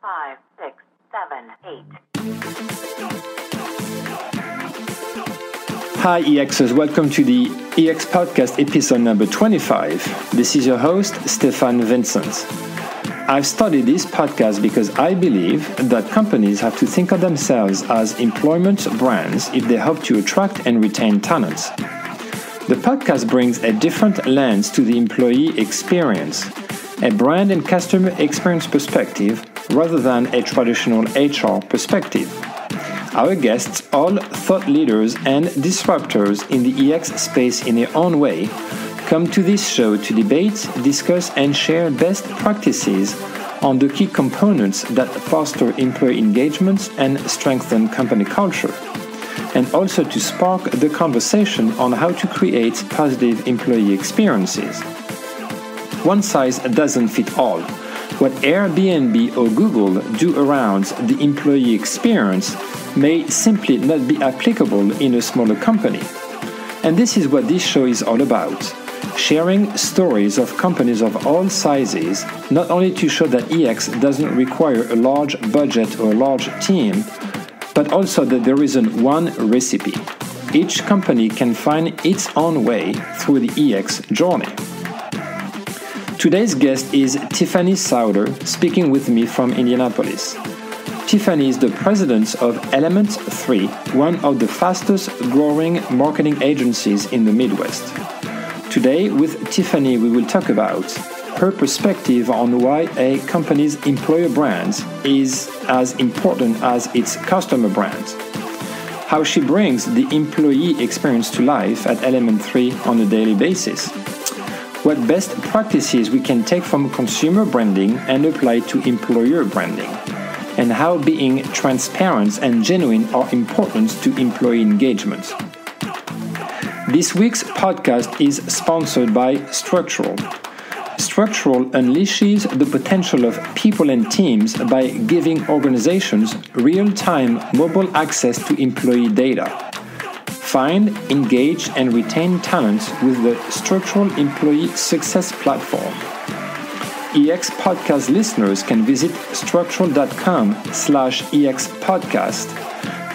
5, 6, 7, 8. Hi EXers, welcome to the EX Podcast episode number 25. This is your host, Stefan Vincent. I've started this podcast because I believe that companies have to think of themselves as employment brands if they hope to attract and retain talent. The podcast brings a different lens to the employee experience, a brand and customer experience perspective rather than a traditional HR perspective. Our guests, all thought leaders and disruptors in the EX space in their own way, come to this show to debate, discuss, and share best practices on the key components that foster employee engagement and strengthen company culture, and also to spark the conversation on how to create positive employee experiences. One size doesn't fit all. What Airbnb or Google do around the employee experience may simply not be applicable in a smaller company. And this is what this show is all about. Sharing stories of companies of all sizes, not only to show that EX doesn't require a large budget or a large team, but also that there isn't one recipe. Each company can find its own way through the EX journey. Today's guest is Tiffany Sauder, speaking with me from Indianapolis. Tiffany is the president of Element 3, one of the fastest growing marketing agencies in the Midwest. Today, with Tiffany, we will talk about her perspective on why a company's employer brand is as important as its customer brand, how she brings the employee experience to life at Element 3 on a daily basis, what best practices we can take from consumer branding and apply to employer branding, and how being transparent and genuine are important to employee engagement. This week's podcast is sponsored by Structural. Structural unleashes the potential of people and teams by giving organizations real-time mobile access to employee data. Find, engage, and retain talent with the Structural Employee Success Platform. EX Podcast listeners can visit structural.com/EX Podcast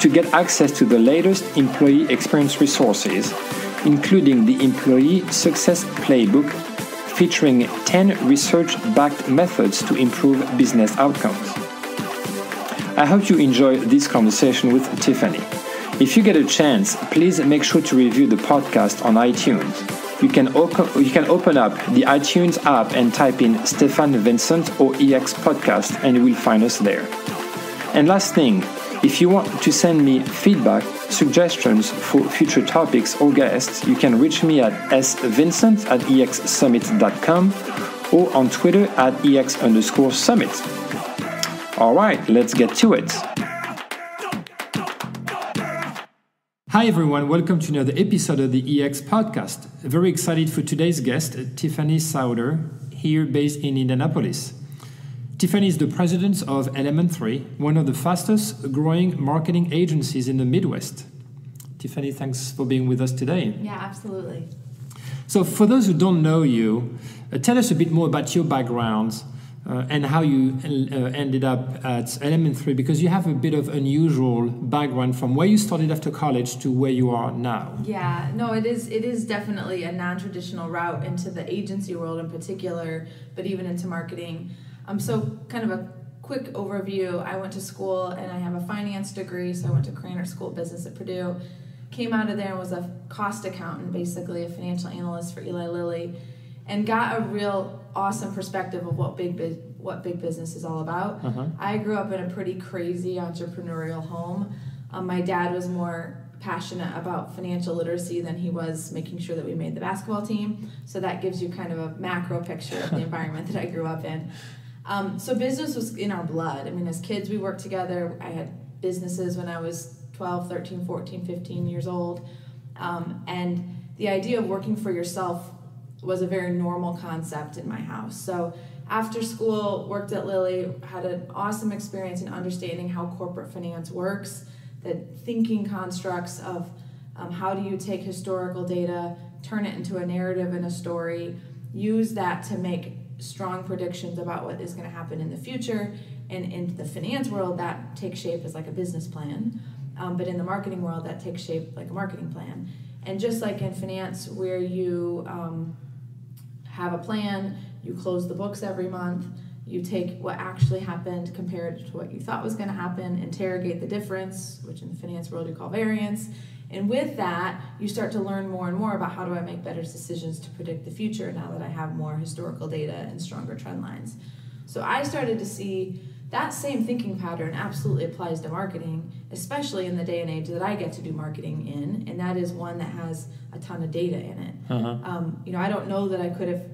to get access to the latest employee experience resources, including the Employee Success Playbook, featuring 10 research-backed methods to improve business outcomes. I hope you enjoy this conversation with Tiffany. If you get a chance, please make sure to review the podcast on iTunes. You can open up the iTunes app and type in Stefan Vincent or EX Podcast and you will find us there. And last thing, if you want to send me feedback, suggestions for future topics or guests, you can reach me at svincent@exsummit.com or on Twitter at EX_summit. All right, let's get to it. Hi everyone, welcome to another episode of the EX Podcast. Very excited for today's guest, Tiffany Sauder, here based in Indianapolis. Tiffany is the president of Element 3, one of the fastest growing marketing agencies in the Midwest. Tiffany, thanks for being with us today. Yeah, absolutely. So for those who don't know you, tell us a bit more about your background and how you ended up at Element 3, because you have a bit of unusual background from where you started after college to where you are now. Yeah, no, it is definitely a non-traditional route into the agency world in particular, but even into marketing. So kind of a quick overview, I went to school and I have a finance degree, so I went to Craner School of Business at Purdue. Came out of there and was a cost accountant, basically a financial analyst for Eli Lilly, and got a real awesome perspective of what big business is all about. I grew up in a pretty crazy entrepreneurial home. My dad was more passionate about financial literacy than he was making sure that we made the basketball team. So that gives you kind of a macro picture of the environment that I grew up in. So business was in our blood. I mean, as kids, we worked together. I had businesses when I was 12, 13, 14, 15 years old. And the idea of working for yourself was a very normal concept in my house. So after school, worked at Lilly, had an awesome experience in understanding how corporate finance works, the thinking constructs of how do you take historical data, turn it into a narrative and a story, use that to make strong predictions about what is going to happen in the future, And in the finance world, that takes shape as like a business plan. But in the marketing world, that takes shape like a marketing plan. And just like in finance, where you have a plan, you close the books every month, you take what actually happened compared to what you thought was going to happen, interrogate the difference, which in the finance world you call variance. And with that, you start to learn more and more about how do I make better decisions to predict the future now that I have more historical data and stronger trend lines. So I started to see that same thinking pattern absolutely applies to marketing, especially in the day and age that I get to do marketing in, and that is one that has a ton of data in it. I don't know that I could have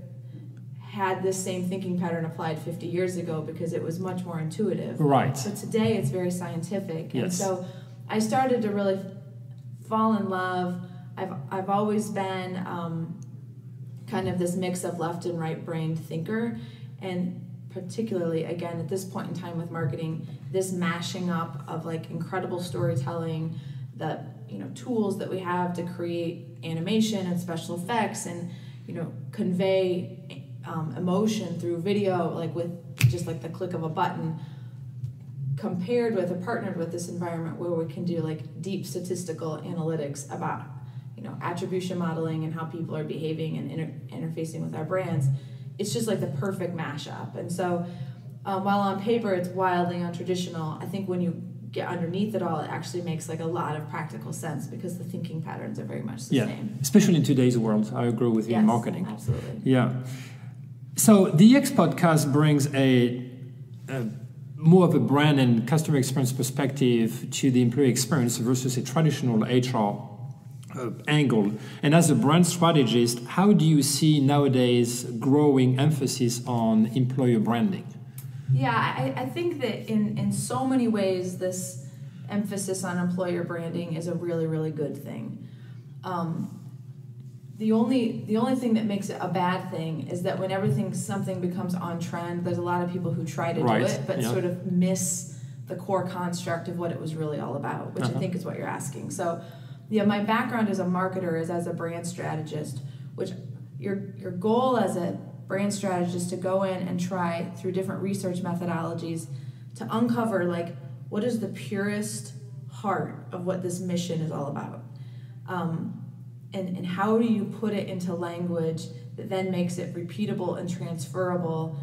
had this same thinking pattern applied 50 years ago because it was much more intuitive. Right. But today it's very scientific. Yes. And so I started to really fall in love. I've always been kind of this mix of left and right brained thinker, and particularly again at this point in time with marketing, this mashing up of like incredible storytelling, the tools that we have to create animation and special effects and convey emotion through video, like with just like the click of a button, compared with or partnered with this environment where we can do like deep statistical analytics about attribution modeling and how people are behaving and interfacing with our brands. It's just like the perfect mashup. And so while on paper it's wildly untraditional, I think when you get underneath it all, it actually makes like a lot of practical sense because the thinking patterns are very much the same. Especially in today's world. I agree with you in marketing. Absolutely. Yeah. So the EX podcast brings a more of a brand and customer experience perspective to the employee experience versus a traditional HR angle. And as a brand strategist, how do you see nowadays growing emphasis on employer branding? Yeah, I think that in so many ways, this emphasis on employer branding is a really, really good thing. The only thing that makes it a bad thing is that when something becomes on trend, there's a lot of people who try to do it, but sort of miss the core construct of what it was really all about, which I think is what you're asking. So, my background as a marketer is as a brand strategist, which your goal as a brand strategist to go in and try through different research methodologies to uncover like what is the purest heart of what this mission is all about. And how do you put it into language that then makes it repeatable and transferable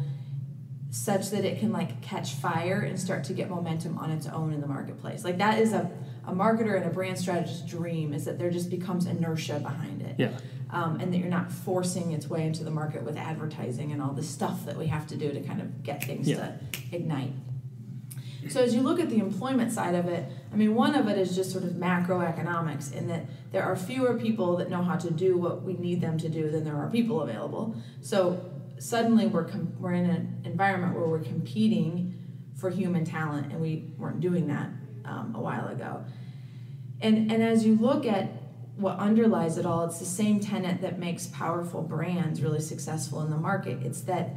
such that it can like catch fire and start to get momentum on its own in the marketplace. Like that is a marketer and a brand strategist's dream, is that there just becomes inertia behind it. Yeah. And that you're not forcing its way into the market with advertising and all the stuff that we have to do to kind of get things to ignite. So as you look at the employment side of it, I mean, one of it is just sort of macroeconomics in that there are fewer people that know how to do what we need them to do than there are people available. So suddenly we're in an environment where we're competing for human talent, and we weren't doing that a while ago. And as you look at what underlies it all, it's the same tenet that makes powerful brands really successful in the market. It's that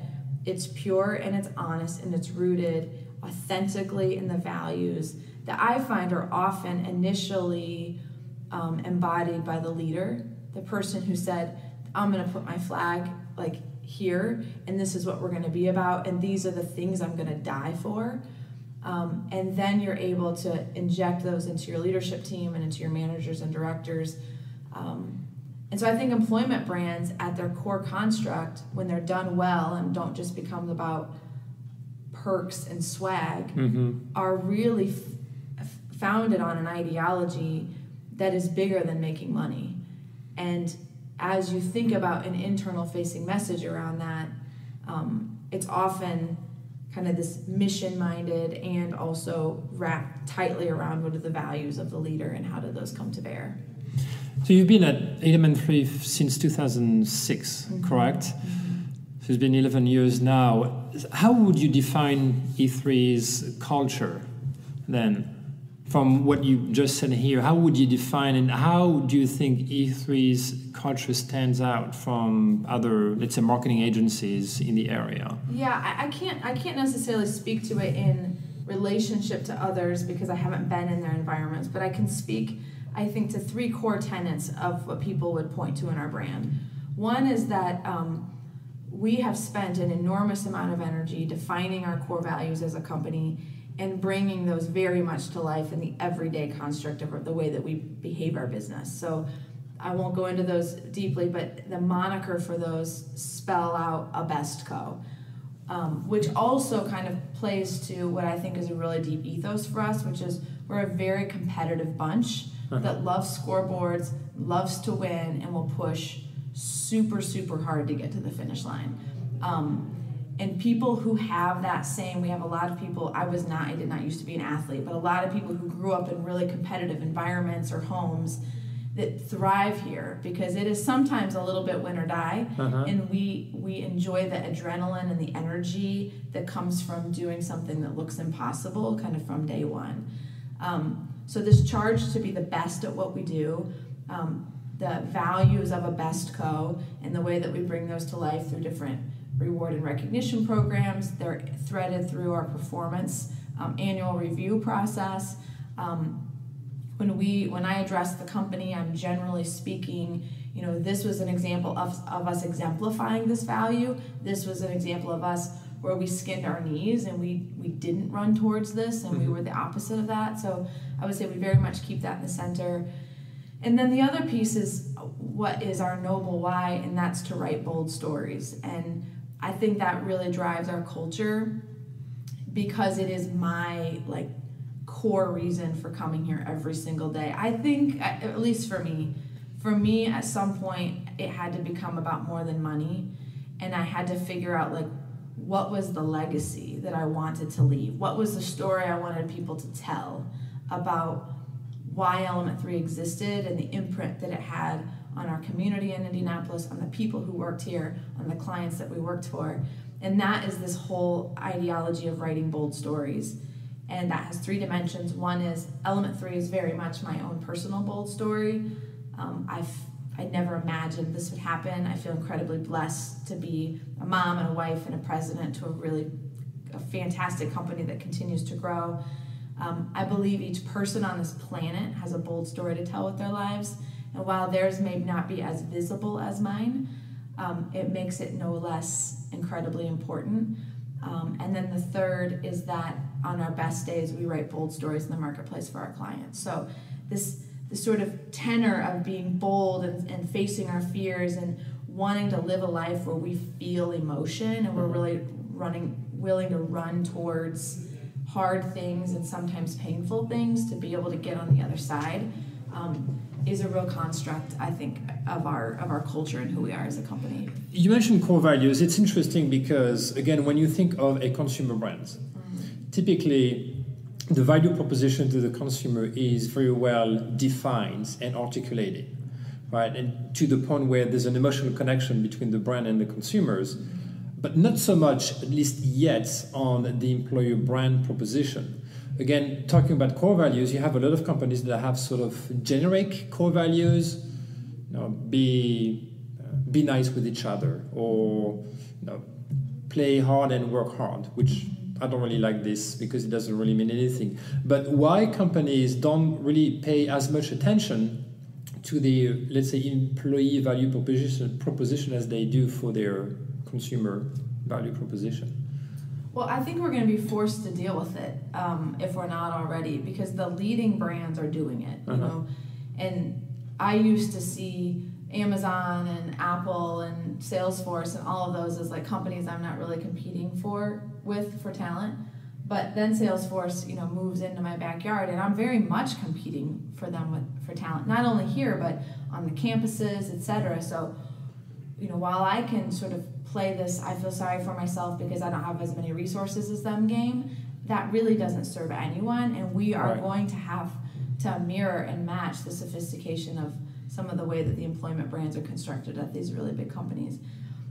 it's pure and it's honest and it's rooted authentically in the values that I find are often initially embodied by the leader, the person who said, I'm going to put my flag like here, and this is what we're going to be about, and these are the things I'm going to die for. And then you're able to inject those into your leadership team and into your managers and directors. And so I think employment brands at their core construct, when they're done well and don't just become about perks and swag, are really founded on an ideology that is bigger than making money. And as you think about an internal facing message around that, it's often kind of this mission-minded and also wrapped tightly around what are the values of the leader and how do those come to bear. So you've been at Element 3 since 2006, correct? So it's been 11 years now. How would you define E3's culture then? From what you just said here, how would you define and how do you think E3's culture stands out from other, let's say, marketing agencies in the area? Yeah, I can't necessarily speak to it in relationship to others because I haven't been in their environments, but I can speak, I think, to three core tenets of what people would point to in our brand. One is that we have spent an enormous amount of energy defining our core values as a company and bringing those very much to life in the everyday construct of the way that we behave our business. So I won't go into those deeply, but the moniker for those spell out a best co, which also kind of plays to what I think is a really deep ethos for us, which is we're a very competitive bunch that loves scoreboards, loves to win, and will push super, super hard to get to the finish line. And people who have that same, we have a lot of people, I did not used to be an athlete, but a lot of people who grew up in really competitive environments or homes that thrive here because it is sometimes a little bit win or die, and we enjoy the adrenaline and the energy that comes from doing something that looks impossible kind of from day one. So this charge to be the best at what we do, the values of a best co, and the way that we bring those to life through different reward and recognition programs. They're threaded through our performance annual review process. When I address the company, I'm generally speaking, this was an example of us exemplifying this value. This was an example of us where we skinned our knees and we didn't run towards this, and we were the opposite of that. So I would say we very much keep that in the center. And then the other piece is what is our noble why, and that's to write bold stories. And I think that really drives our culture because it is my core reason for coming here every single day. I think, at least for me, at some point, it had to become about more than money, and I had to figure out what was the legacy that I wanted to leave? What was the story I wanted people to tell about why Element 3 existed and the imprint that it had on our community in Indianapolis, on the people who worked here, on the clients that we worked for. And that is this whole ideology of writing bold stories. And that has 3 dimensions. One is Element 3 is very much my own personal bold story. I never imagined this would happen. I feel incredibly blessed to be a mom and a wife and a president to a fantastic company that continues to grow. I believe each person on this planet has a bold story to tell with their lives. And while theirs may not be as visible as mine, it makes it no less incredibly important. And then the third is that on our best days, we write bold stories in the marketplace for our clients. So this sort of tenor of being bold and facing our fears and wanting to live a life where we feel emotion and we're really willing to run towards hard things and sometimes painful things to be able to get on the other side is a real construct, I think, of our culture and who we are as a company. You mentioned core values. It's interesting because, again, when you think of a consumer brand, typically the value proposition to the consumer is very well defined and articulated, right? And to the point where there's an emotional connection between the brand and the consumers, but not so much, at least yet, on the employer brand proposition. Again, talking about core values, you have a lot of companies that have sort of generic core values, be nice with each other, or play hard and work hard, which I don't really like this because it doesn't really mean anything. But why companies don't really pay as much attention to the, let's say, employee value proposition as they do for their consumer value proposition? Well, I think we're going to be forced to deal with it if we're not already, because the leading brands are doing it. And I used to see Amazon and Apple and Salesforce and all of those as companies I'm not really competing for talent. But then Salesforce, moves into my backyard, and I'm very much competing for them for talent, not only here but on the campuses, etc. So, while I can sort of play this, I feel sorry for myself because I don't have as many resources as them game, that really doesn't serve anyone, and we are going to have to mirror and match the sophistication of some of the way that the employment brands are constructed at these really big companies.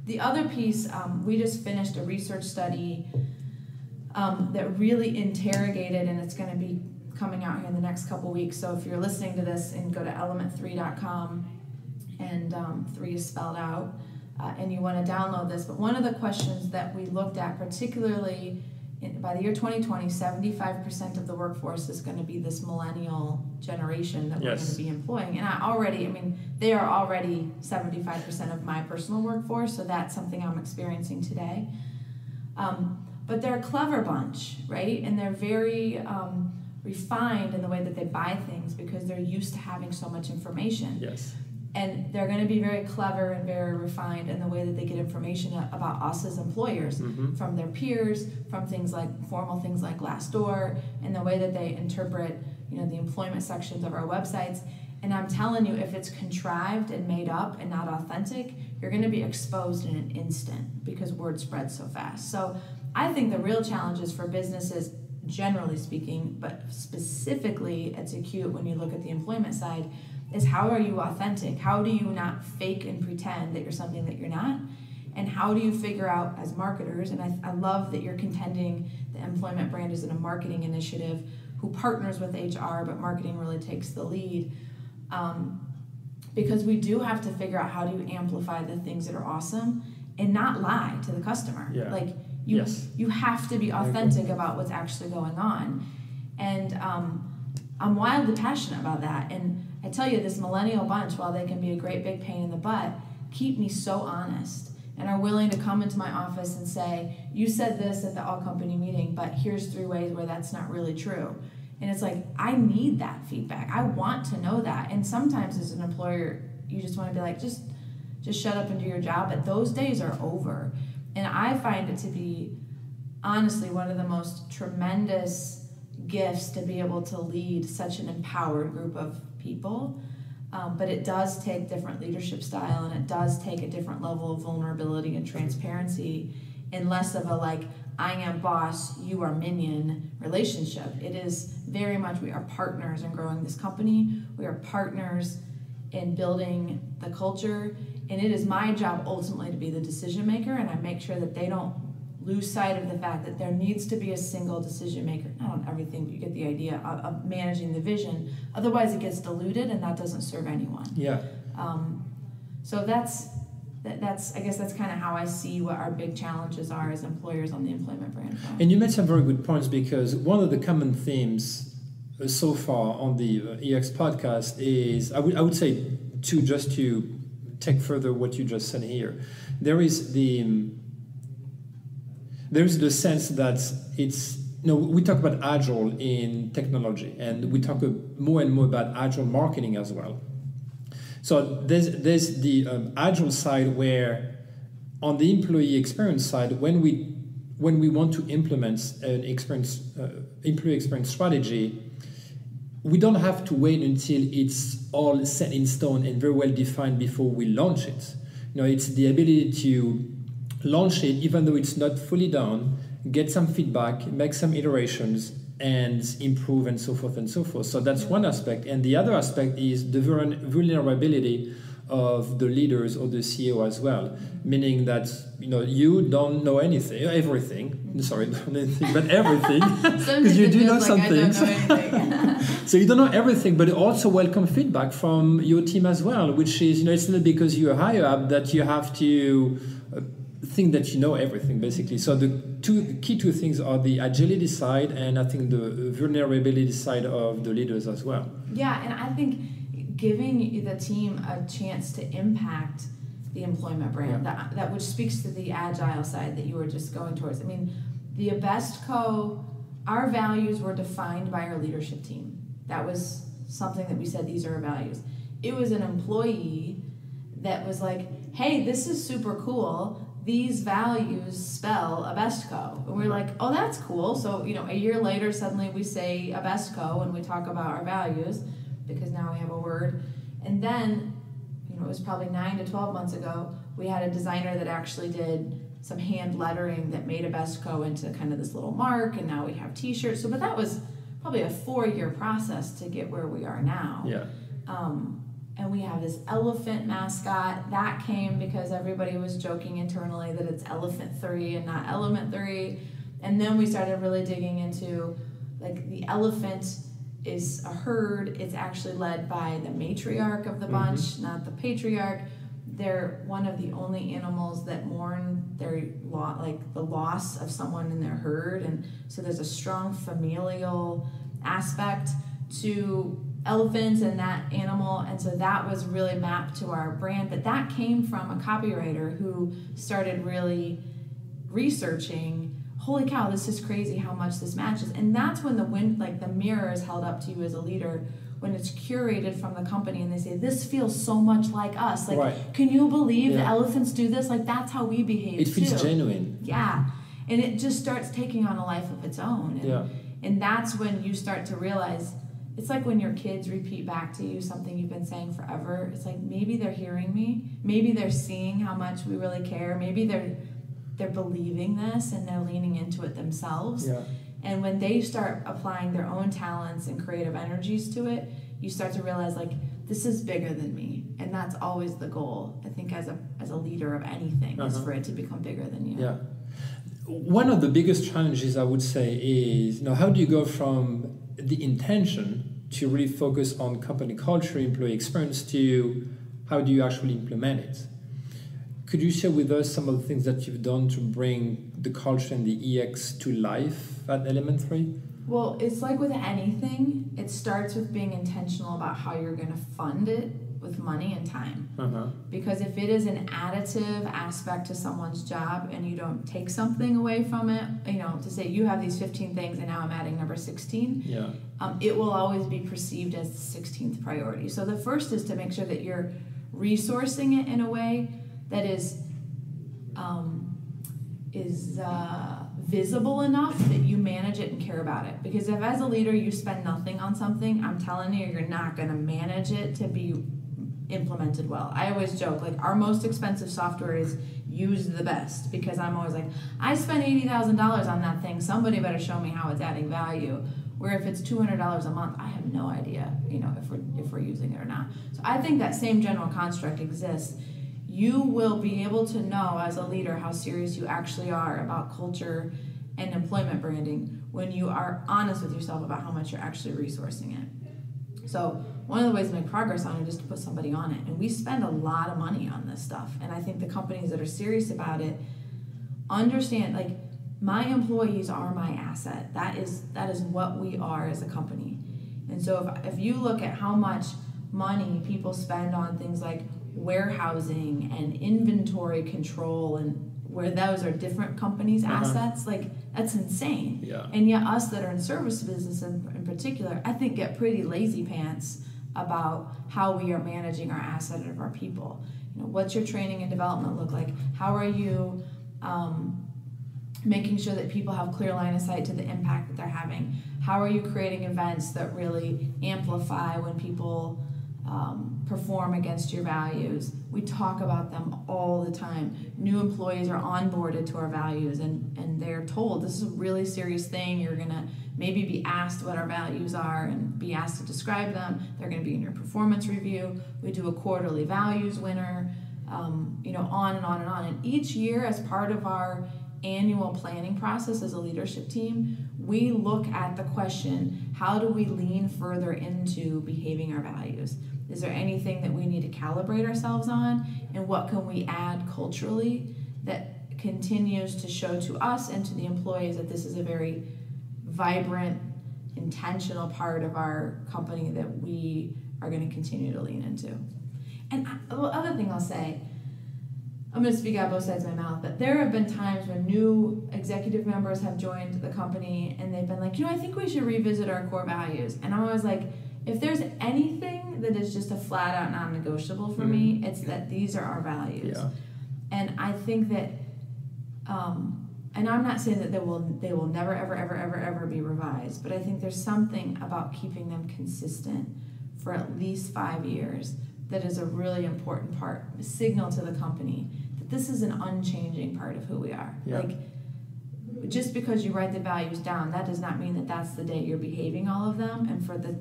The other piece, we just finished a research study that really interrogated, and it's going to be coming out here in the next couple weeks. So if you're listening to this, and go to element3.com, and 3 is spelled out, and you want to download this. But one of the questions that we looked at, particularly by the year 2020, 75% of the workforce is going to be this millennial generation that we're going to be employing. And they are already 75% of my personal workforce, so that's something I'm experiencing today. But they're a clever bunch, right? And they're very refined in the way that they buy things because they're used to having so much information. Yes. And they're going to be very clever and very refined in the way that they get information about us as employers, from their peers, from formal things like Glassdoor, and the way that they interpret, the employment sections of our websites. And I'm telling you, if it's contrived and made up and not authentic, you're going to be exposed in an instant because word spreads so fast. So I think the real challenges for businesses, generally speaking, but specifically it's acute when you look at the employment side, is how are you authentic? How do you not fake and pretend that you're something that you're not? And how do you figure out as marketers, and I love that you're contending the employment brand is in a marketing initiative who partners with HR, but marketing really takes the lead. Because we do have to figure out how do you amplify the things that are awesome and not lie to the customer. Yeah. You have to be authentic about what's actually going on. And I'm wildly passionate about that. And I tell you, this millennial bunch, while they can be a great big pain in the butt, keep me so honest and are willing to come into my office and say, you said this at the all-company meeting, but here's 3 ways where that's not really true. And it's like, I need that feedback. I want to know that. And sometimes as an employer, you just want to be like, just shut up and do your job. But those days are over. And I find it to be, honestly, one of the most tremendous gifts to be able to lead such an empowered group of people. But it does take different leadership style, and it does take a different level of vulnerability and transparency, and less of a I am boss, you are minion relationship. It is very much we are partners in growing this company. We are partners in building the culture, and it is my job ultimately to be the decision maker, and I make sure that they don't lose sight of the fact that there needs to be a single decision maker, not on everything, but you get the idea of managing the vision. Otherwise it gets diluted, and that doesn't serve anyone. Yeah. So that's I guess that's kind of how I see what our big challenges are as employers on the employment brand front. And you made some very good points, because one of the common themes so far on the EX podcast is, I would say, just to take further what you just said here, there's sense that it's, we talk about agile in technology, and we talk more and more about agile marketing as well. So there's the agile side, where on the employee experience side, when we want to implement an employee experience strategy, we don't have to wait until it's all set in stone and very well defined before we launch it. It's the ability to launch it even though it's not fully done, get some feedback, make some iterations, and improve, and so forth and so forth. So that's one aspect. And the other aspect is the vulnerability of the leaders or the CEO as well, meaning that you don't know everything. Sorry, not anything, but everything, because you do know some things. So you don't know everything, but also welcome feedback from your team as well, which is, it's not because you're higher up that you have to think that you know everything, basically. So the key two things are the agility side, and I think the vulnerability side of the leaders as well. Yeah, and I think giving the team a chance to impact the employment brand, that which speaks to the agile side that you were just going towards. The Abestco, our values were defined by our leadership team. That was something that we said, these are our values. It was an employee that was like, hey, this is super cool. These values spell Abestco. And we're like, oh, that's cool. So, a year later, suddenly we say Abestco and we talk about our values because now we have a word. And then, it was probably 9 to 12 months ago, we had a designer that actually did some hand lettering that made Abestco into kind of this little mark, and now we have t-shirts. So, but that was probably a 4-year process to get where we are now. Yeah. And we have this elephant mascot. That came because everybody was joking internally that it's Elephant 3 and not Element 3. And then we started really digging into, the elephant is a herd. It's actually led by the matriarch of the bunch, not the patriarch. they're one of the only animals that mourn the loss of someone in their herd, and so there's a strong familial aspect to elephants and that animal, and so that was really mapped to our brand. But that came from a copywriter who started really researching, holy cow, this is crazy how much this matches. And that's when the mirror is held up to you as a leader, when it's curated from the company and they say, this feels so much like us. Like, right. Can you believe the elephants do this? Like, that's how we behave. It feels genuine. Yeah. And it just starts taking on a life of its own. And that's when you start to realize, it's like when your kids repeat back to you something you've been saying forever. It's like, maybe they're hearing me. Maybe they're seeing how much we really care. Maybe they're believing this and they're leaning into it themselves. Yeah. And when they start applying their own talents and creative energies to it, you start to realize, like, this is bigger than me. And that's always the goal, I think, as a leader of anything, is for it to become bigger than you. Yeah. One of the biggest challenges, I would say, is, how do you go from the intention to really focus on company culture, employee experience, to how do you actually implement it? Could you share with us some of the things that you've done to bring the culture and the EX to life at Element 3? Well, it's like with anything, it starts with being intentional about how you're going to fund it with money and time. Because if it is an additive aspect to someone's job and you don't take something away from it, to say you have these 15 things and now I'm adding number 16, it will always be perceived as the 16th priority. So the first is to make sure that you're resourcing it in a way that is visible enough that you manage it and care about it. Because if as a leader you spend nothing on something, I'm telling you, you're not going to manage it to be implemented well. I always joke, like, our most expensive software is used the best, because I'm always like, I spent $80,000 on that thing, somebody better show me how it's adding value. Where if it's $200 a month, I have no idea, if we're using it or not. So I think that same general construct exists. You will be able to know as a leader how serious you actually are about culture and employment branding when you are honest with yourself about how much you're actually resourcing it. So one of the ways to make progress on it is to put somebody on it. And we spend a lot of money on this stuff. And I think the companies that are serious about it understand, like, my employees are my asset. That is what we are as a company. And so if you look at how much money people spend on things like warehousing and inventory control, and where those are different companies' assets, like, that's insane. Yeah. And yet us that are in service business in particular, I think, get pretty lazy pants about how we are managing our asset of our people. What's your training and development look like? How are you making sure that people have clear line of sight to the impact that they're having? How are you creating events that really amplify when people perform against your values? We talk about them all the time. New employees are onboarded to our values, and they're told, this is a really serious thing. You're going to maybe be asked what our values are and be asked to describe them. They're going to be in your performance review. We do a quarterly values winner, on and on and on. And each year, as part of our annual planning process as a leadership team, we look at the question, how do we lean further into behaving our values? Is there anything that we need to calibrate ourselves on? And what can we add culturally that continues to show to us and to the employees that this is a very vibrant, intentional part of our company that we are going to continue to lean into? And the other thing I'll say, I'm going to speak out both sides of my mouth, but there have been times when new executive members have joined the company and they've been like, I think we should revisit our core values. And I'm always like, if there's anything that is just a flat out non-negotiable for me, it's that these are our values. Yeah. And I think that, and I'm not saying that they will never, ever, ever, ever, ever be revised, but I think there's something about keeping them consistent for at least 5 years that is a really important signal to the company that this is an unchanging part of who we are. Yeah. Like, just because you write the values down, that does not mean that that's the day you're behaving all of them. And for the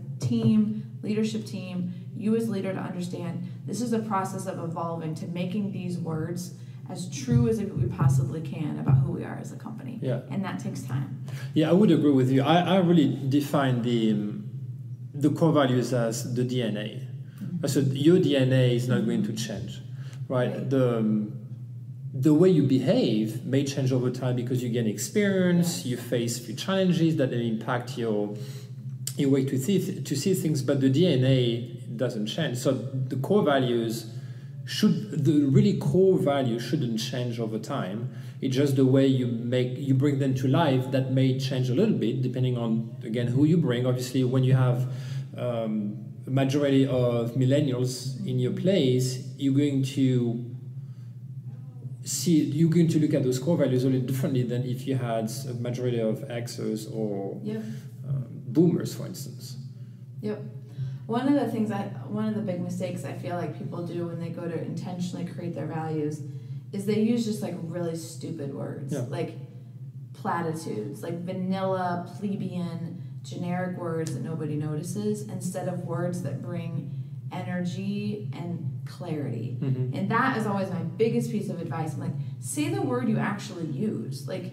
leadership team, you as leader to understand this is a process of evolving to making these words as true as we possibly can about who we are as a company. Yeah. And that takes time. Yeah, I would agree with you. I really define the core values as the DNA. So your DNA is not going to change. right? The way you behave may change over time because you gain experience, you face few challenges that impact your way to see things, but the DNA doesn't change. So the core values shouldn't change over time. It's just the way you bring them to life that may change a little bit depending on, again, who you bring. Obviously, when you have a majority of millennials in your place, you're going to look at those core values a little differently than if you had a majority of Xers or boomers, for instance. Yep. One of the big mistakes I feel like people do when they go to intentionally create their values is they use just like really stupid words, like platitudes, like vanilla, plebeian, generic words that nobody notices, instead of words that bring energy and clarity. Mm-hmm. And that is always my biggest piece of advice. I'm like, say the word you actually use. Like,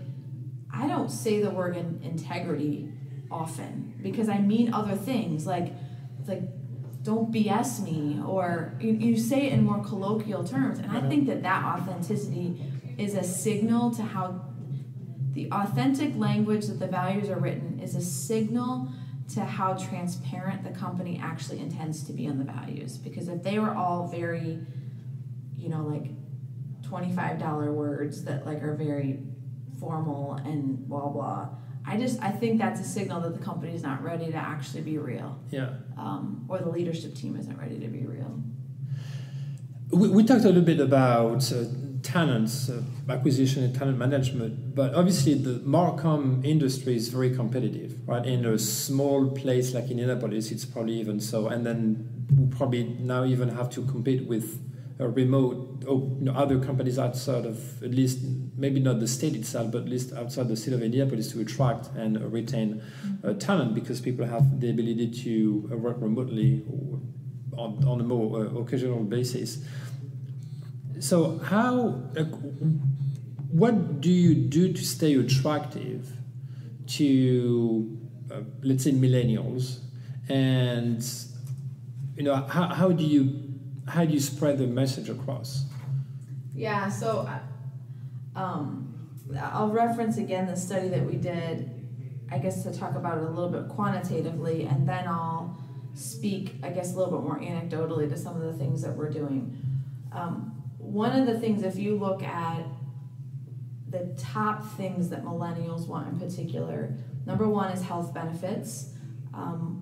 I don't say the word integrity often because I mean other things, like don't BS me, or you say it in more colloquial terms. And I think that authenticity is a signal to how the authentic language that the values are written is a signal to how transparent the company actually intends to be on the values. Because if they were all very, like $25 words that like are very formal and blah blah, I think that's a signal that the company is not ready to actually be real. Yeah. Or the leadership team isn't ready to be real. We talked a little bit about talents, acquisition and talent management, but obviously the Marcom industry is very competitive, right? In a small place like Indianapolis, it's probably even so. And then we probably now even have to compete with a remote or other companies outside of, at least maybe not the state itself, but at least outside the city of Indianapolis, to attract and retain talent, because people have the ability to work remotely or on a more occasional basis. So what do you do to stay attractive to, let's say, millennials, and how do you spread the message across? Yeah, so I'll reference again the study that we did, I guess, to talk about it a little bit quantitatively, and then I'll speak, I guess, a little bit more anecdotally to some of the things that we're doing. One of the things, if you look at the top things that millennials want in particular, number one is health benefits,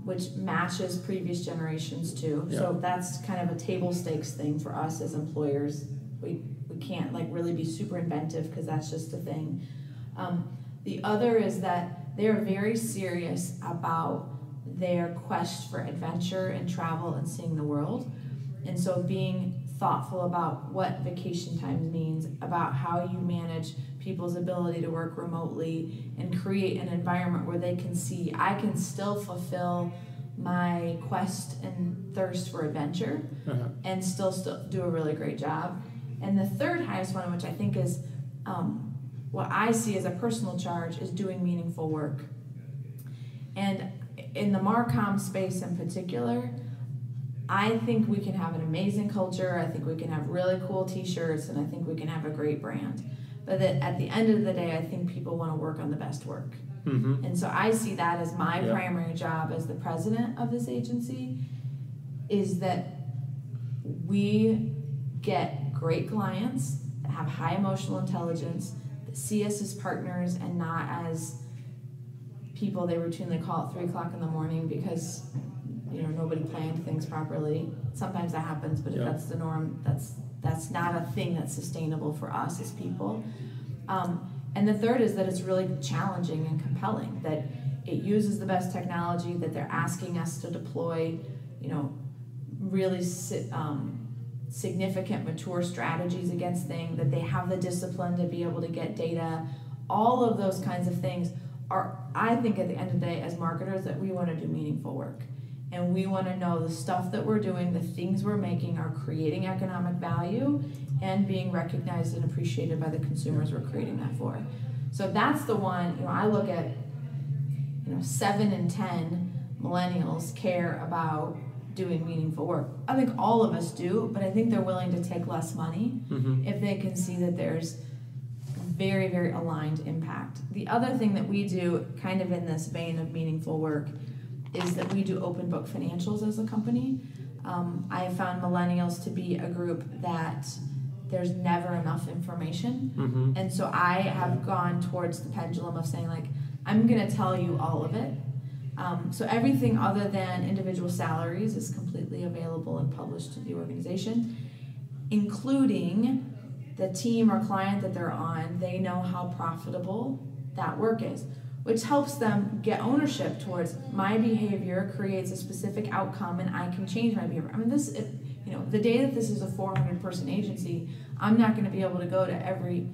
which matches previous generations too. Yeah. So that's kind of a table stakes thing for us as employers. We can't really be super inventive because that's just a thing. The other is that they're very serious about their quest for adventure and travel and seeing the world. And so being thoughtful about what vacation time means, about how you manage people's ability to work remotely and create an environment where they can see, I can still fulfill my quest and thirst for adventure and still do a really great job. And the third highest one, which I think is what I see as a personal charge, is doing meaningful work. And in the Marcom space in particular, I think we can have an amazing culture, I think we can have really cool t-shirts, and I think we can have a great brand. But that at the end of the day, I think people want to work on the best work. Mm-hmm. And so I see that as my primary job as the president of this agency, is that we get great clients that have high emotional intelligence, that see us as partners and not as people they routinely call at 3 o'clock in the morning because nobody planned things properly. Sometimes that happens, but if that's the norm, that's not a thing that's sustainable for us as people. And the third is that it's really challenging and compelling, that it uses the best technology, that they're asking us to deploy, really significant, mature strategies against things, that they have the discipline to be able to get data. All of those kinds of things are, I think, at the end of the day, as marketers, that we want to do meaningful work. And we want to know the stuff that we're doing, the things we're making, are creating economic value and being recognized and appreciated by the consumers we're creating that for. So that's the one, I look at, 7 in 10 millennials care about doing meaningful work. I think all of us do, but I think they're willing to take less money if they can see that there's very, very aligned impact. The other thing that we do, kind of in this vein of meaningful work, is that we do open book financials as a company. I have found millennials to be a group that there's never enough information. And so I have gone towards the pendulum of saying, like, I'm going to tell you all of it. So everything other than individual salaries is completely available and published to the organization, including the team or client that they're on. They know how profitable that work is, which helps them get ownership towards my behavior creates a specific outcome and I can change my behavior. I mean, the day that this is a 400-person agency, I'm not going to be able to go to every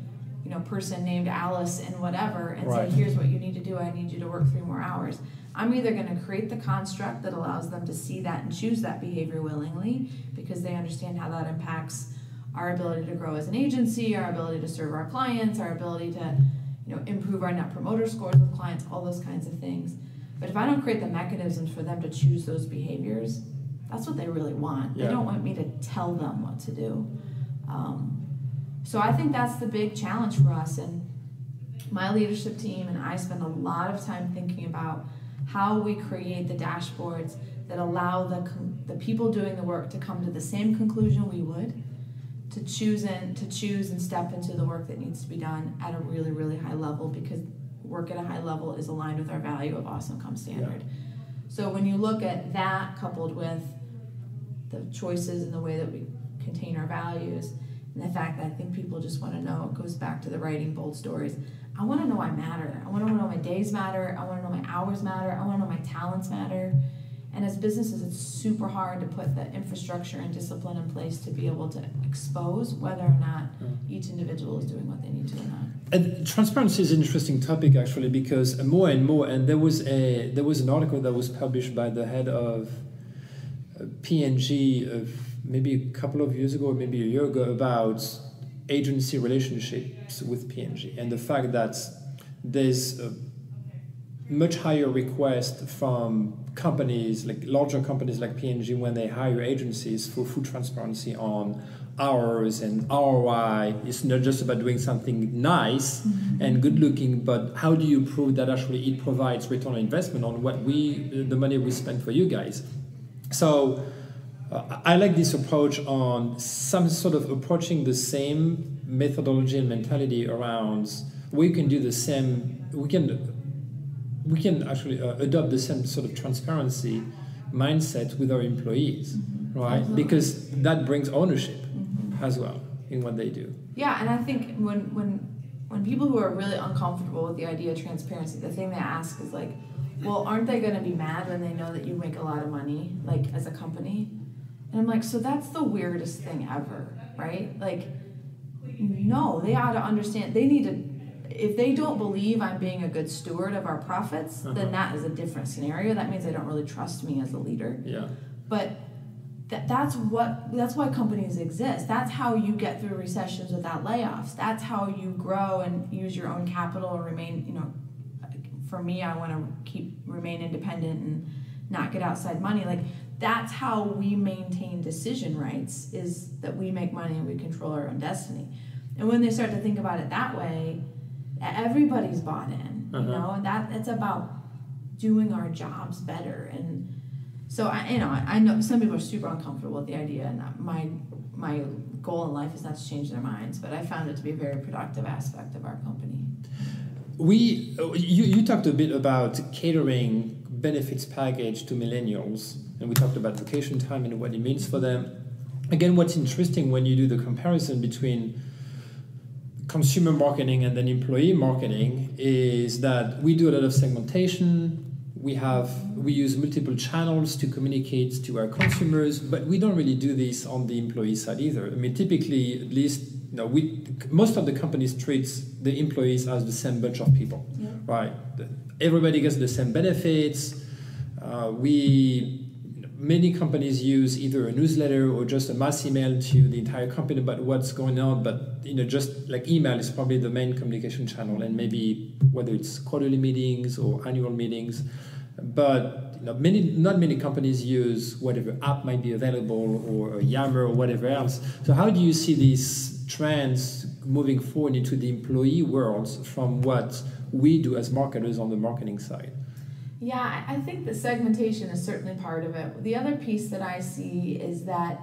person named Alice and whatever and say, here's what you need to do. I need you to work 3 more hours. I'm either going to create the construct that allows them to see that and choose that behavior willingly because they understand how that impacts our ability to grow as an agency, our ability to serve our clients, our ability to improve our net promoter scores with clients, all those kinds of things. But if I don't create the mechanisms for them to choose those behaviors, that's what they really want. They don't want me to tell them what to do. So I think that's the big challenge for us. And my leadership team and I spend a lot of time thinking about how we create the dashboards that allow the people doing the work to come to the same conclusion we would, to choose and step into the work that needs to be done at a really, really high level, because work at a high level is aligned with our value of awesome come standard. So when you look at that coupled with the choices and the way that we contain our values, and the fact that I think people just want to know, it goes back to the writing bold stories. I want to know I matter. I want to know my days matter. I want to know my hours matter. I want to know my talents matter. And as businesses, it's super hard to put the infrastructure and discipline in place to be able to expose whether or not each individual is doing what they need to or not. And transparency is an interesting topic, actually, because more and more, and there was an article that was published by the head of P&G maybe a couple of years ago, or maybe a year ago, about agency relationships with P&G and the fact that there's a much higher request from companies, like larger companies like P&G, when they hire agencies for full transparency on hours and ROI. It's not just about doing something nice and good looking, but how do you prove that actually it provides return on investment on the money we spend for you guys? So I like this approach on some sort of approaching the same methodology and mentality around we can do the same, we can actually adopt the same sort of transparency mindset with our employees, right? Absolutely. Because that brings ownership as well in what they do. Yeah, and I think when people who are really uncomfortable with the idea of transparency, the thing they ask is like, well, aren't they going to be mad when they know that you make a lot of money, like as a company? And I'm like, so that's the weirdest thing ever, right? Like, no, they ought to understand. They need to, if they don't believe I'm being a good steward of our profits, then that is a different scenario. That means they don't really trust me as a leader. Yeah. But that's why companies exist. That's how you get through recessions without layoffs. That's how you grow and use your own capital or remain, for me, I want to remain independent and not get outside money. Like, that's how we maintain decision rights, is that we make money and we control our own destiny. And when they start to think about it that way, everybody's bought in, and it's about doing our jobs better. And so I know some people are super uncomfortable with the idea, and my goal in life is not to change their minds, but I found it to be a very productive aspect of our company. You talked a bit about catering benefits package to millennials, and we talked about vacation time and what it means for them. Again, what's interesting when you do the comparison between consumer marketing and then employee marketing is that we do a lot of segmentation. We use multiple channels to communicate to our consumers, but we don't really do this on the employee side either. I mean, typically, at least, most of the companies treats the employees as the same bunch of people, right? Everybody gets the same benefits. Many companies use either a newsletter or just a mass email to the entire company about what's going on, but just like email is probably the main communication channel, and maybe whether it's quarterly meetings or annual meetings. But not many companies use whatever app might be available or Yammer or whatever else. So how do you see these trends moving forward into the employee world from what we do as marketers on the marketing side? Yeah, I think the segmentation is certainly part of it. The other piece that I see is that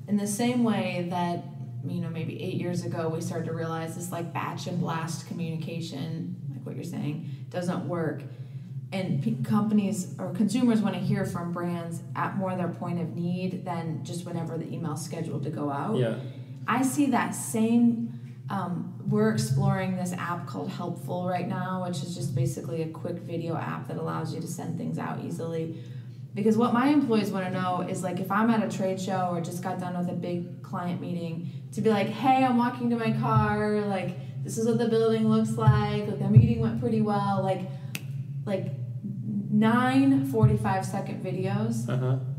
in the same way that, maybe 8 years ago we started to realize this like batch and blast communication, like what you're saying, doesn't work. And companies or consumers want to hear from brands at more their point of need than just whenever the email's scheduled to go out. Yeah. I see that same, we're exploring this app called Helpful right now, which is just basically a quick video app that allows you to send things out easily. Because what my employees want to know is like if I'm at a trade show or just got done with a big client meeting, to be like, hey, I'm walking to my car, like this is what the building looks like the meeting went pretty well, like 9 45-second videos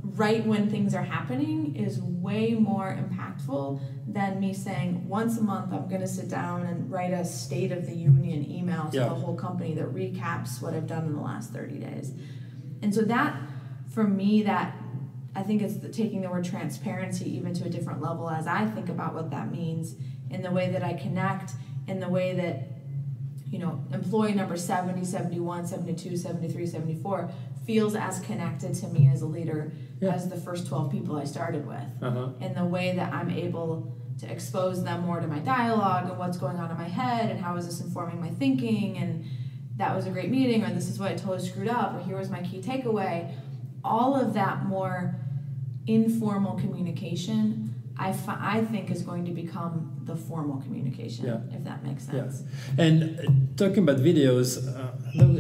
right when things are happening is way more impactful than me saying once a month I'm going to sit down and write a State of the Union email to the whole company that recaps what I've done in the last 30 days. And so that, for me, that I think it's taking the word transparency even to a different level as I think about what that means in the way that I connect, in the way that employee number 70, 71, 72, 73, 74 feels as connected to me as a leader as the first 12 people I started with. In the way that I'm able to expose them more to my dialogue and what's going on in my head and how is this informing my thinking and that was a great meeting or this is what I totally screwed up or here was my key takeaway. All of that more informal communication I think is going to become the formal communication, if that makes sense. Yeah. And talking about videos,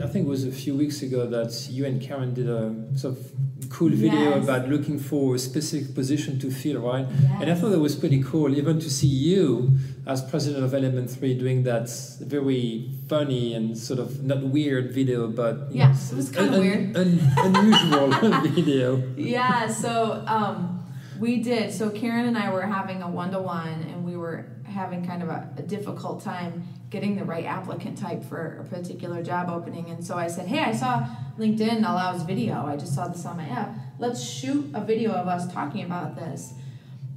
I think it was a few weeks ago that you and Karen did a sort of cool video about looking for a specific position to fill, right? Yes. And I thought it was pretty cool, even to see you as president of Element 3 doing that very funny and sort of not weird video, but it was kind of weird, unusual video. Yeah, so. We did. So Karen and I were having a one-to-one, and we were having kind of a difficult time getting the right applicant type for a particular job opening. And so I said, hey, I saw LinkedIn allows video. I just saw this on my app. Let's shoot a video of us talking about this.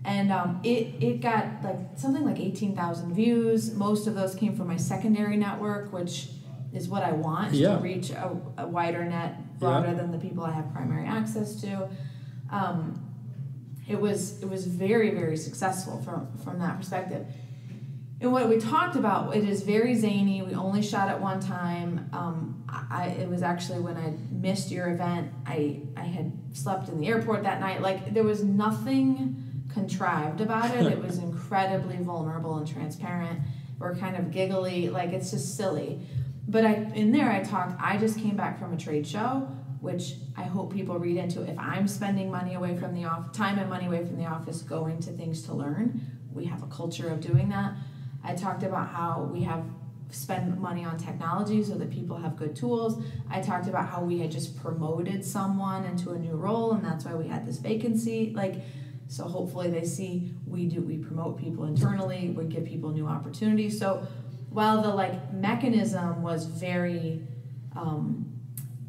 And it got something like 18,000 views. Most of those came from my secondary network, which is what I want, to reach a wider net, broader than the people I have primary access to. It was very, very successful from that perspective. And what we talked about, it is very zany. We only shot it one time. It was actually when I missed your event. I had slept in the airport that night. There was nothing contrived about it. It was incredibly vulnerable and transparent. We're kind of giggly. It's just silly. But I just came back from a trade show, which I hope people read into. If I'm spending money away from the time and money away from the office going to things to learn, we have a culture of doing that. I talked about how we spend money on technology so that people have good tools. I talked about how we had just promoted someone into a new role, and that's why we had this vacancy. So hopefully they see we promote people internally, we give people new opportunities. So while the mechanism was very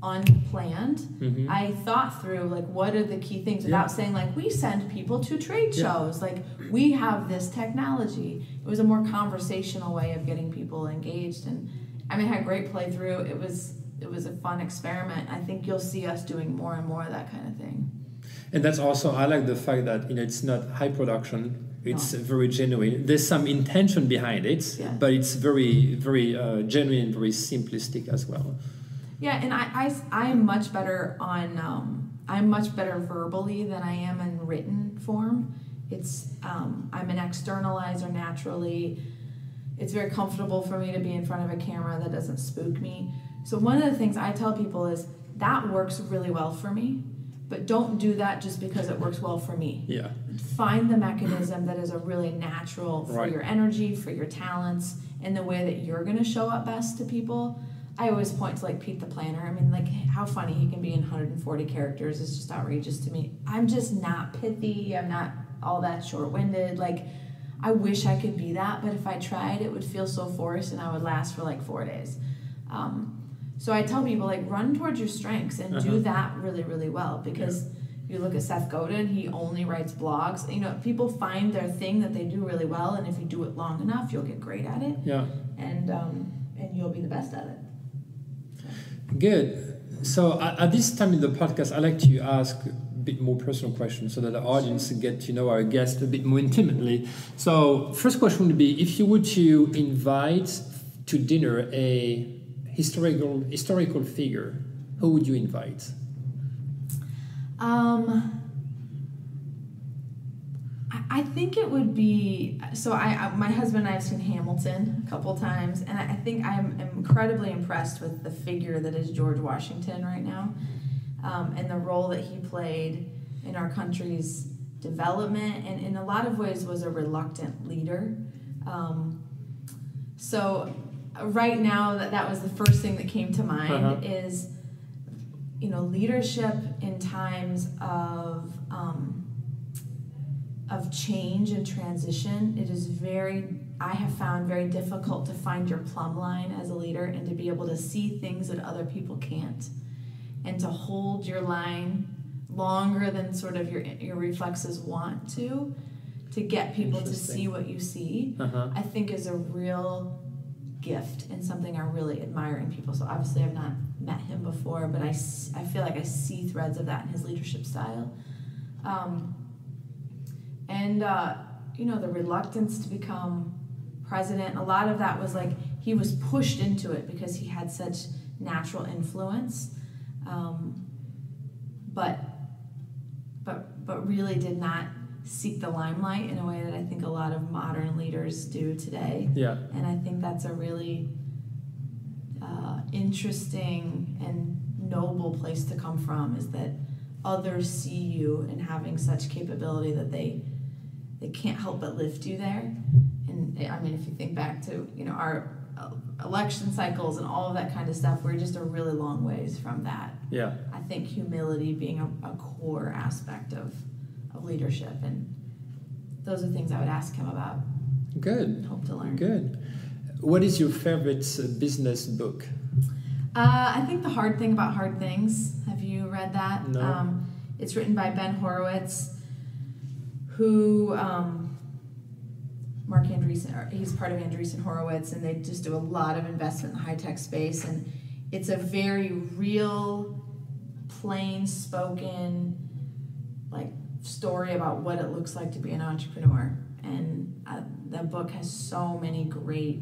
unplanned, I thought through what are the key things without saying we send people to trade shows, we have this technology. It was a more conversational way of getting people engaged, and I had great playthrough. It was a fun experiment. I think you'll see us doing more and more of that kind of thing. And that's also, I like the fact that it's not high production. It's very genuine. There's some intention behind it, but it's very, very genuine, very simplistic as well. Yeah, and I am much better I'm much better verbally than I am in written form. I'm an externalizer naturally. It's very comfortable for me to be in front of a camera that doesn't spook me. So one of the things I tell people is that works really well for me, but don't do that just because it works well for me. Yeah. Find the mechanism that is a really natural for your energy, for your talents, and the way that you're going to show up best to people. I always point to Pete the Planner. How funny he can be in 140 characters is just outrageous to me. I'm just not pithy. I'm not all that short-winded. I wish I could be that, but if I tried, it would feel so forced and I would last for 4 days. So I tell people, like, run towards your strengths and do that really, really well. Because you look at Seth Godin, he only writes blogs. You know, people find their thing that they do really well, and if you do it long enough, you'll get great at it. Yeah. And you'll be the best at it. Good. So at this time in the podcast, I like to ask a bit more personal questions so that the audience can get to know our guest a bit more intimately. So first question would be, if you were to invite to dinner a historical figure, who would you invite? I think it would be, so my husband and I have seen Hamilton a couple times, and I think I'm incredibly impressed with the figure that is George Washington right now, and the role that he played in our country's development, and in a lot of ways was a reluctant leader. So right now, that was the first thing that came to mind is, you know, leadership in times of change and transition. It is I have found very difficult to find your plumb line as a leader and to be able to see things that other people can't, and to hold your line longer than sort of your reflexes want to get people to see what you see, I think is a real gift and something I really admire in people. So obviously I've not met him before, but I feel like I see threads of that in his leadership style. You know, the reluctance to become president, a lot of that was like he was pushed into it because he had such natural influence, but really did not seek the limelight in a way that I think a lot of modern leaders do today. Yeah. And I think that's a really interesting and noble place to come from, is that others see you and having such capability that they can't help but lift you there. And I mean, if you think back to, you know, our election cycles and all of that kind of stuff, we're just a really long ways from that. Yeah. I think humility being a core aspect of leadership, and those are things I would ask him about. Good. Hope to learn. Good. What is your favorite business book? I think The Hard Thing About Hard Things. Have you read that? No. It's written by Ben Horowitz, who Mark Andreessen, he's part of Andreessen Horowitz, and they just do a lot of investment in the high-tech space, and it's a very real, plain-spoken, like, story about what it looks like to be an entrepreneur. And the book has so many great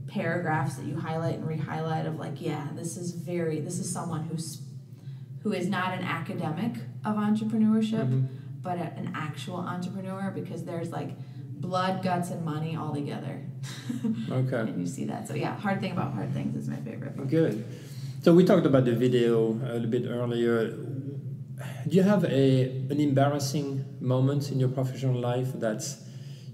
paragraphs that you highlight and re-highlight of, like, yeah, this is someone who is not an academic of entrepreneurship, but an actual entrepreneur, because there's like blood, guts, and money all together. Okay. And you see that. So yeah, Hard Thing About Hard Things is my favorite book. Good. So we talked about the video a little bit earlier. Do you have an embarrassing moment in your professional life that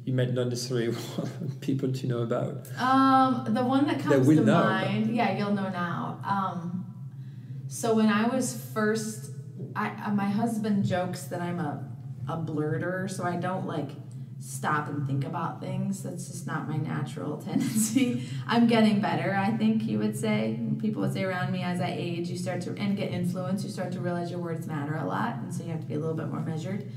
you might not necessarily want people to know about? The one that comes to mind, yeah, you'll know now. So when I was first, my husband jokes that I'm a blurter, so I don't like stop and think about things. That's just not my natural tendency. I'm getting better, I think you would say. People would say around me, as I age, you start to, and get influence, you start to realize your words matter a lot, and so you have to be a little bit more measured.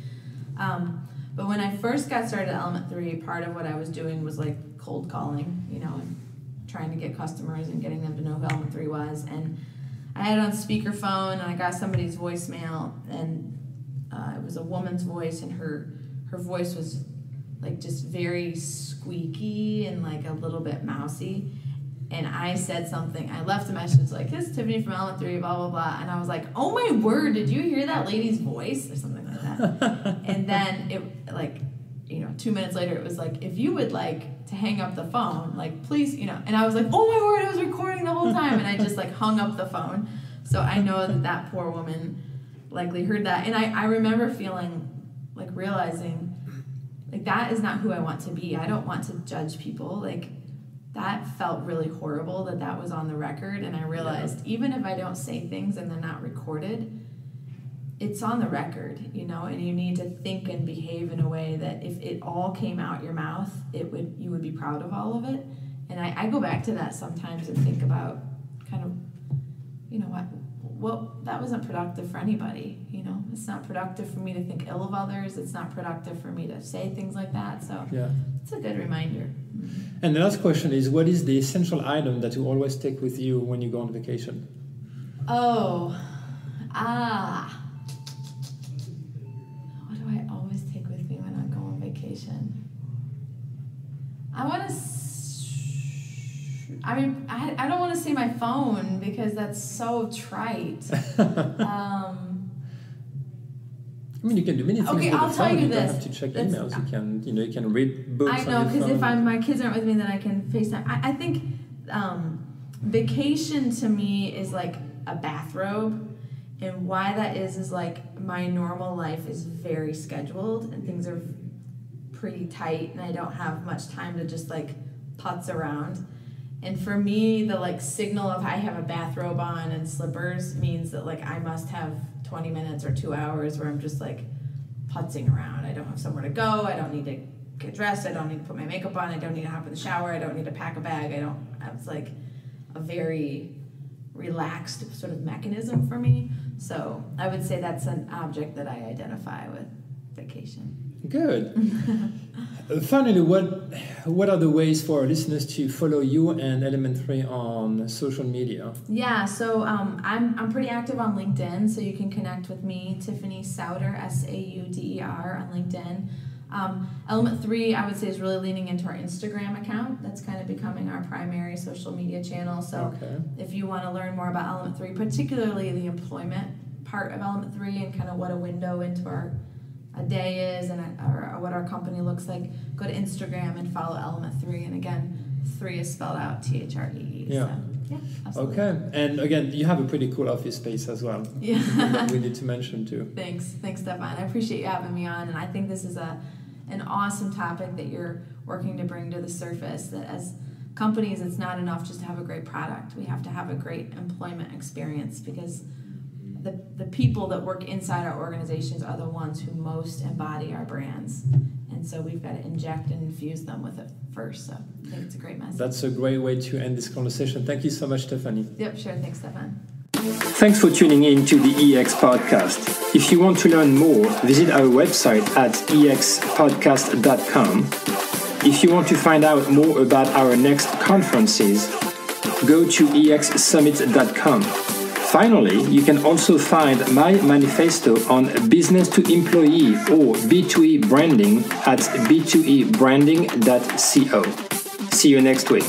But when I first got started at Element 3, part of what I was doing was like cold calling, you know, and trying to get customers and getting them to know who Element 3 was. And I had it on speakerphone, and I got somebody's voicemail, and it was a woman's voice, and her voice was like just very squeaky and like a little bit mousy. And I said something, I left a message like, "This is Tiffany from Element 3, blah, blah, blah." And I was like, "Oh my word, did you hear that lady's voice?" Or something like that. And then it, like, you know, 2 minutes later, it was like, "If you would like to hang up the phone, like, please," you know. And I was like, "Oh my word, I was recording the whole time." And I just like hung up the phone. So I know that poor woman likely heard that. And I remember feeling, like, realizing, like, that is not who I want to be. I don't want to judge people. Like, that felt really horrible that was on the record. And I realized, even if I don't say things and they're not recorded, it's on the record, you know, and you need to think and behave in a way that if it all came out your mouth, you would be proud of all of it. And I go back to that sometimes and think about kind of you know what? Well, that wasn't productive for anybody, you know. It's not productive for me to think ill of others. It's not productive for me to say things like that. So it's a good reminder. And the last question is, what is the essential item that you always take with you when you go on vacation? What do I always take with me when I go on vacation? I don't want to say my phone because that's so trite. I mean, you can do many things with the I'll phone. tell you You this. don't have to check emails. You can read books. I know, because if my kids aren't with me, then I can FaceTime. I think vacation to me is like a bathrobe, and why that is like my normal life is very scheduled and things are pretty tight, and I don't have much time to just like putz around. And for me, the like signal of I have a bathrobe on and slippers means that like I must have 20 minutes or 2 hours where I'm just like putzing around. I don't have somewhere to go. I don't need to get dressed. I don't need to put my makeup on. I don't need to hop in the shower. I don't need to pack a bag. It's like a very relaxed sort of mechanism for me. So I would say that's an object that I identify with vacation. Good. Finally, what are the ways for our listeners to follow you and Element 3 on social media? Yeah, so I'm pretty active on LinkedIn, so you can connect with me, Tiffany Sauder, Sauder on LinkedIn. Element 3, I would say, is really leaning into our Instagram account. That's kind of becoming our primary social media channel. So if you want to learn more about Element 3, particularly the employment part of Element 3 and kind of what a window into our a day is and or what our company looks like, go to Instagram and follow Element 3. And again, 3 is spelled out THREE. Yeah. So, yeah, absolutely. Okay. And again, you have a pretty cool office space as well. Yeah. That we need to mention too. Thanks, Stefan. I appreciate you having me on, and I think this is an awesome topic that you're working to bring to the surface, that as companies, it's not enough just to have a great product. We have to have a great employment experience, because the people that work inside our organizations are the ones who most embody our brands. And so we've got to inject and infuse them with it first. So I think it's a great message. That's a great way to end this conversation. Thank you so much, Stephanie. Yep, sure. Thanks, Stefan. Thanks for tuning in to the EX Podcast. If you want to learn more, visit our website at expodcast.com. If you want to find out more about our next conferences, go to exsummit.com. Finally, you can also find my manifesto on business to employee or B2E branding at b2ebranding.co. See you next week.